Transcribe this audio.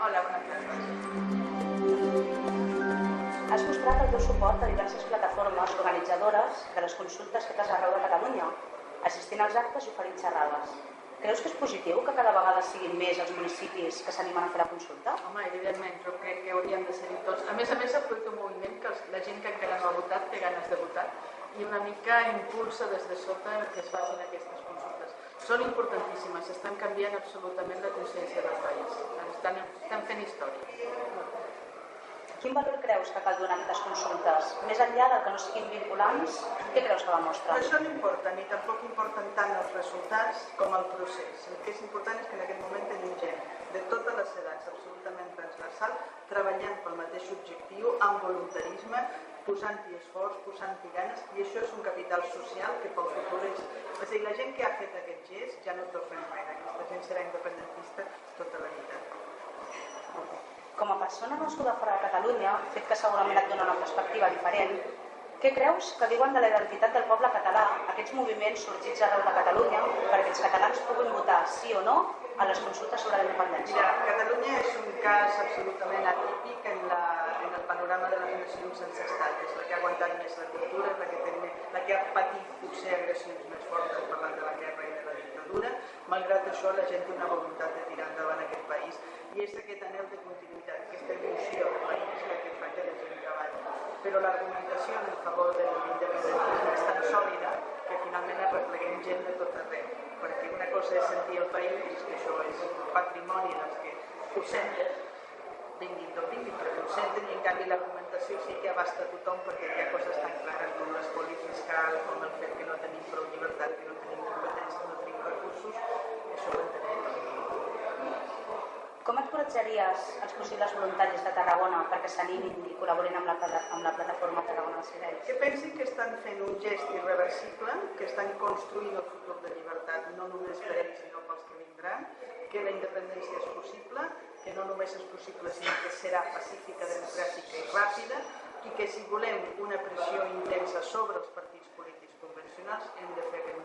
Hola, bona tarda. Has mostrat el teu suport a diverses plataformes organitzadores de les consultes fetes arreu de Catalunya, assistint als actes i oferint xerrades. Creus que és positiu que cada vegada siguin més els municipis que s'animen a fer la consulta? Home, evidentment, jo crec que hauríem de ser-hi tots. A més, s'aprofiта un moviment que la gent que encara no ha votat té ganes de votar i una mica impulsa des de sota que es facin aquestes consultes. Són importantíssimes, estan canviant absolutament la consciència del país. Estan fent història. Quin valor creus que cal donar a aquestes consultes? Més enllà del que no siguin vinculants, què creus que demostren? Això no importa, ni tampoc importen tant els resultats com el procés. El que és important és que en aquest moment tenim gent de totes les edats, absolutament transversal, treballant pel mateix objectiu, amb voluntarisme, posant-hi esforç, posant-hi ganes, i això és un capital social que pel futur és... És a dir, la gent que ha fet aquest gest ja no torna enrere, aquesta gent serà independentista tota la vida. Com a persona nascuda fora de Catalunya, fet que segurament et dona una perspectiva diferent, què creus que diuen de la identitat del poble català, aquests moviments sorgits arreu de Catalunya, perquè els catalans puguin votar sí o no a les consultes sobre la independència? Mira, Catalunya és un cas absolutament atípic en el panorama de les nacions sense estat. És la que ha aguantat més la cultura, la que ha patit potser agressions més fortes parlant de la guerra i de la dictadura. Malgrat això, la gent té una voluntat de tirar endavant aquest país i és aquest anhel de continuïtat, aquesta il·lusió del país la que fa que la gent treballi. Però l'argumentació en favor de l'independentisme és tan sòlida que finalment arrepleguem gent de tot arreu. Perquè una cosa és sentir el país, que això és patrimoni dels que ho senten, vinguin d'on vinguin, però que ho senten, i en canvi l'argumentació sí que abasta tothom perquè hi ha coses tan clares com l'espoli fiscal, com el fet que no tenim prou llibertat, que no tenim competències, no tenim recursos, això ho entenem. Com encoratjaries els possibles voluntaris de Tarragona perquè s'animin i col·laborin amb la plataforma Tarragona Decideix? Que pensin que estan fent un gest irreversible, que estan construint el futur de llibertat, no només per ells sinó pels que vindran, que la independència és possible, que no només és possible sinó que serà pacífica, democràtica i ràpida, i que si volem una pressió intensa sobre els partits polítics convencionals hem de fer aquest